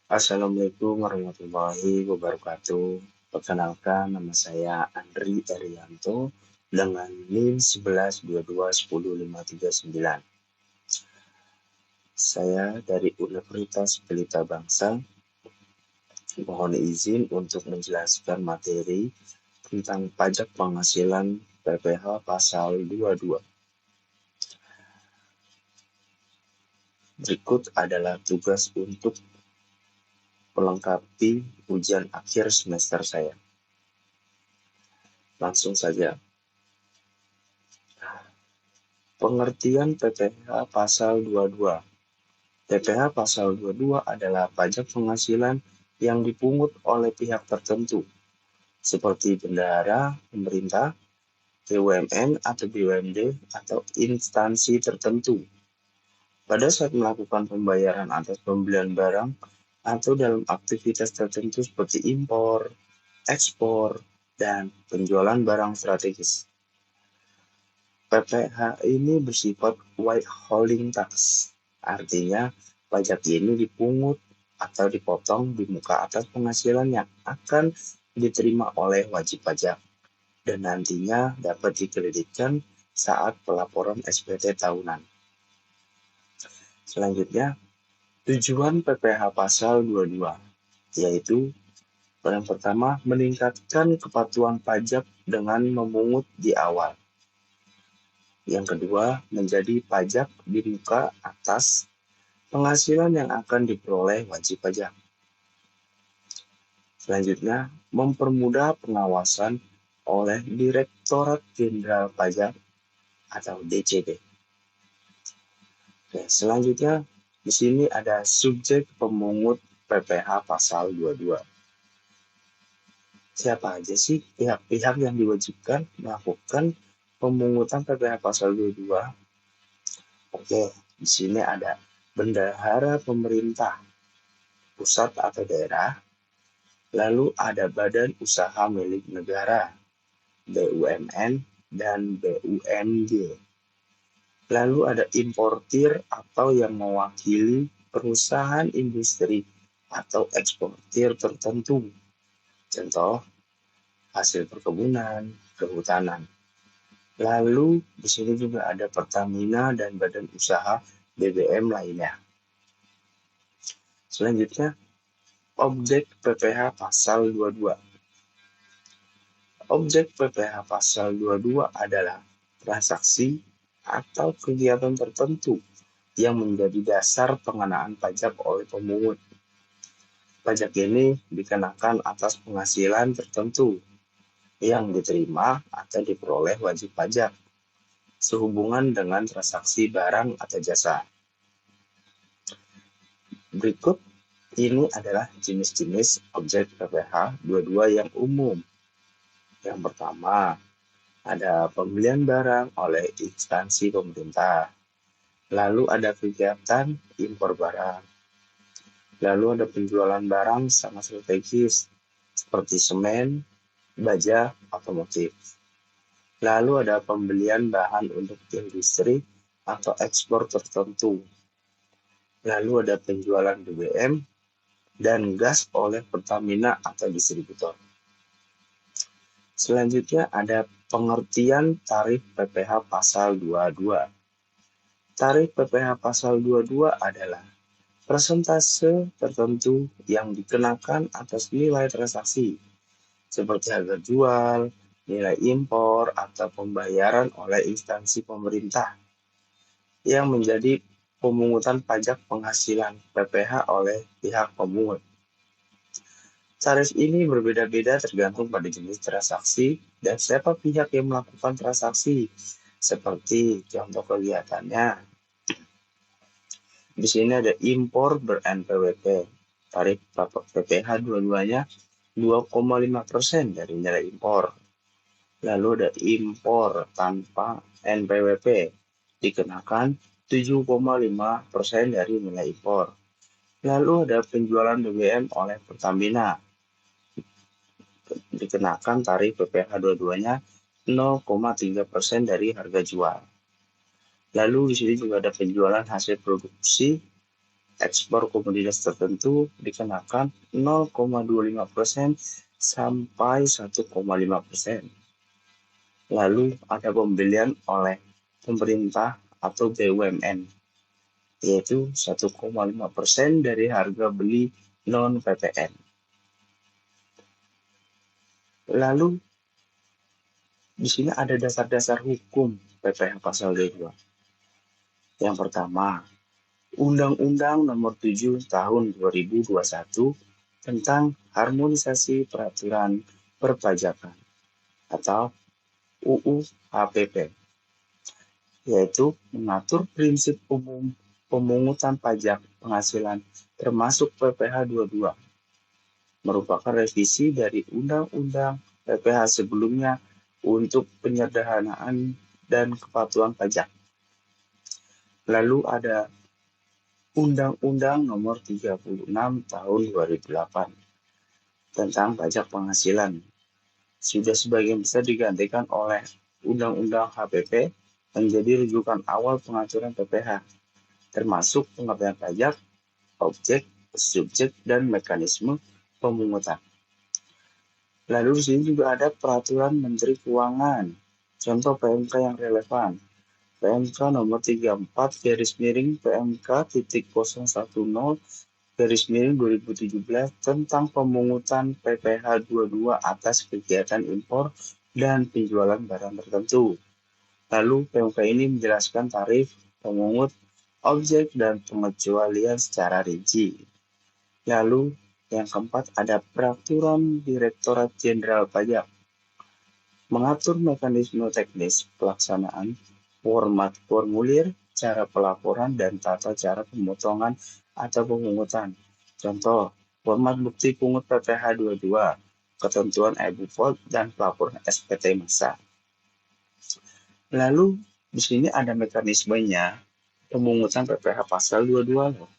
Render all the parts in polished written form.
Assalamualaikum warahmatullahi wabarakatuh. Perkenalkan, nama saya Andri Arianto dengan NIM 11221059. Saya dari Universitas Pelita Bangsa. Mohon izin untuk menjelaskan materi tentang pajak penghasilan PPh pasal 22. Berikut adalah tugas untuk melengkapi ujian akhir semester saya. Langsung saja. Pengertian PPh pasal 22. PPh pasal 22 adalah pajak penghasilan yang dipungut oleh pihak tertentu, seperti bendahara, pemerintah, BUMN atau BUMD, atau instansi tertentu, pada saat melakukan pembayaran atas pembelian barang atau dalam aktivitas tertentu seperti impor, ekspor, dan penjualan barang strategis. PPh ini bersifat withholding tax, artinya pajak ini dipungut atau dipotong di muka atas penghasilan yang akan diterima oleh wajib pajak dan nantinya dapat dikreditkan saat pelaporan SPT tahunan. Selanjutnya, tujuan PPh pasal 22, yaitu yang pertama, meningkatkan kepatuhan pajak dengan memungut di awal. Yang kedua, menjadi pajak di muka atas penghasilan yang akan diperoleh wajib pajak. Selanjutnya, mempermudah pengawasan oleh Direktorat Jenderal Pajak atau DJP. Selanjutnya, di sini ada subjek pemungut PPh pasal 22. Siapa aja sih pihak-pihak yang diwajibkan melakukan pemungutan PPh pasal 22? Oke, di sini ada bendahara pemerintah pusat atau daerah, lalu ada badan usaha milik negara, BUMN dan BUMD. Lalu ada importir atau yang mewakili perusahaan industri atau eksportir tertentu. Contoh, hasil perkebunan, kehutanan. Lalu di sini juga ada Pertamina dan badan usaha BBM lainnya. Selanjutnya, objek PPh pasal 22. Objek PPh pasal 22 adalah transaksi atau kegiatan tertentu yang menjadi dasar pengenaan pajak oleh pemungut. Pajak ini dikenakan atas penghasilan tertentu yang diterima atau diperoleh wajib pajak sehubungan dengan transaksi barang atau jasa. Berikut ini adalah jenis-jenis objek PPh 22 yang umum. Yang pertama, ada pembelian barang oleh instansi pemerintah. Lalu ada kegiatan impor barang. Lalu ada penjualan barang sangat strategis seperti semen, baja, otomotif. Lalu ada pembelian bahan untuk industri atau ekspor tertentu. Lalu ada penjualan BBM dan gas oleh Pertamina atau distributor. Selanjutnya ada pengertian tarif PPh pasal 22. Tarif PPh pasal 22 adalah persentase tertentu yang dikenakan atas nilai transaksi, seperti harga jual, nilai impor, atau pembayaran oleh instansi pemerintah yang menjadi pemungutan pajak penghasilan PPh oleh pihak pemungut. Tarif ini berbeda-beda tergantung pada jenis transaksi dan siapa pihak yang melakukan transaksi, seperti contoh kegiatannya. Di sini ada impor ber-NPWP. Tarif PPh 22-nya 2,5% dari nilai impor. Lalu ada impor tanpa NPWP, dikenakan 7,5% dari nilai impor. Lalu ada penjualan BBM oleh Pertamina, dikenakan tarif PPh 22-nya 0,3% dari harga jual. Lalu di sini juga ada penjualan hasil produksi ekspor komoditas tertentu dikenakan 0,25% sampai 1,5%. Lalu ada pembelian oleh pemerintah atau BUMN, yaitu 1,5% dari harga beli non-PPN. Lalu di sini ada dasar-dasar hukum PPh pasal 22. Yang pertama, Undang-Undang Nomor 7 Tahun 2021 tentang Harmonisasi Peraturan Perpajakan atau UU HPP, yaitu mengatur prinsip umum pemungutan pajak penghasilan termasuk PPh 22, merupakan revisi dari Undang-Undang PPh sebelumnya untuk penyederhanaan dan kepatuhan pajak. Lalu ada Undang-Undang Nomor 36 Tahun 2008 tentang pajak penghasilan. Sudah sebagian besar digantikan oleh Undang-Undang HPP menjadi rujukan awal pengaturan PPh, termasuk pengertian pajak, objek, subjek, dan mekanisme pemungutan. Lalu di sini juga ada peraturan Menteri Keuangan, contoh PMK yang relevan. PMK nomor 34 garis miring PMK titik 010 garis miring 2017 tentang pemungutan PPh 22 atas kegiatan impor dan penjualan barang tertentu. Lalu PMK ini menjelaskan tarif, pemungut, objek, dan pengecualian secara rinci. Lalu yang keempat ada peraturan Direktorat Jenderal Pajak mengatur mekanisme teknis pelaksanaan, format formulir, cara pelaporan, dan tata cara pemotongan atau pemungutan. Contoh, format bukti pungut PPh 22, ketentuan e-Bupot, dan pelaporan SPT masa. Lalu di sini ada mekanismenya pemungutan PPh pasal 22 loh.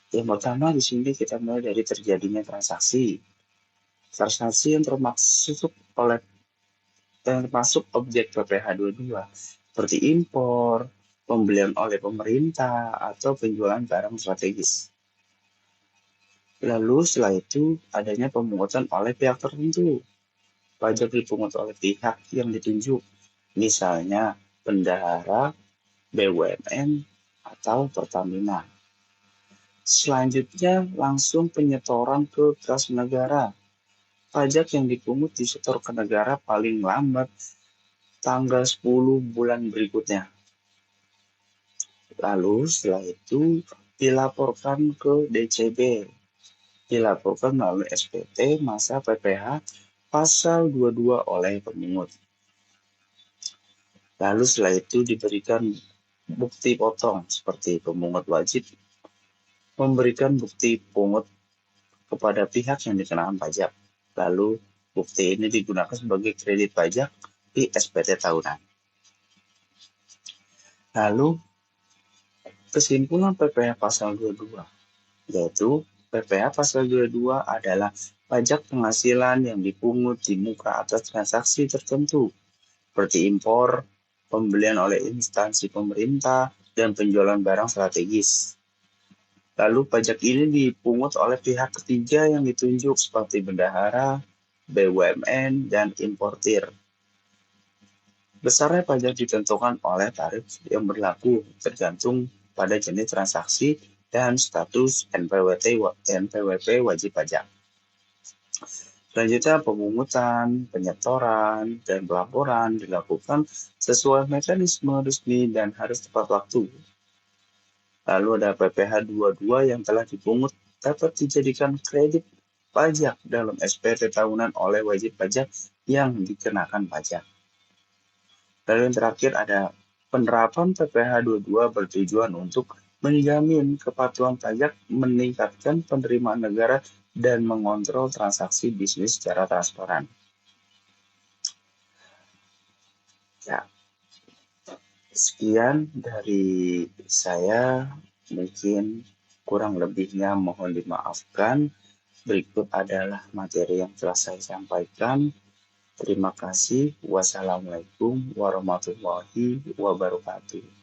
Yang pertama di sini kita mulai dari terjadinya transaksi. Transaksi yang termasuk objek PPh 22 seperti impor, pembelian oleh pemerintah, atau penjualan barang strategis. Lalu setelah itu adanya pemungutan oleh pihak tertentu. Pajak dipungut oleh pihak yang ditunjuk, misalnya bendahara, BUMN, atau Pertamina. Selanjutnya langsung penyetoran ke kas negara. Pajak yang dipungut disetor ke negara paling lambat tanggal 10 bulan berikutnya. Lalu setelah itu dilaporkan ke DCB, dilaporkan melalui SPT masa PPh pasal 22 oleh pemungut. Lalu setelah itu diberikan bukti potong seperti pemungut wajib memberikan bukti pungut kepada pihak yang dikenakan pajak. Lalu bukti ini digunakan sebagai kredit pajak di SPT tahunan. Lalu kesimpulan PPh pasal 22, yaitu PPh pasal 22 adalah pajak penghasilan yang dipungut di muka atas transaksi tertentu, seperti impor, pembelian oleh instansi pemerintah, dan penjualan barang strategis. Lalu pajak ini dipungut oleh pihak ketiga yang ditunjuk seperti bendahara, BUMN, dan importir. Besarnya pajak ditentukan oleh tarif yang berlaku tergantung pada jenis transaksi dan status NPWP wajib pajak. Selanjutnya pemungutan, penyetoran, dan pelaporan dilakukan sesuai mekanisme resmi dan harus tepat waktu. Lalu ada PPh 22 yang telah dipungut dapat dijadikan kredit pajak dalam SPT tahunan oleh wajib pajak yang dikenakan pajak. Lalu yang terakhir ada penerapan PPh 22 bertujuan untuk menjamin kepatuhan pajak, meningkatkan penerimaan negara, dan mengontrol transaksi bisnis secara transparan. Ya, sekian dari saya, mungkin kurang lebihnya mohon dimaafkan. Berikut adalah materi yang telah saya sampaikan. Terima kasih. Wassalamualaikum warahmatullahi wabarakatuh.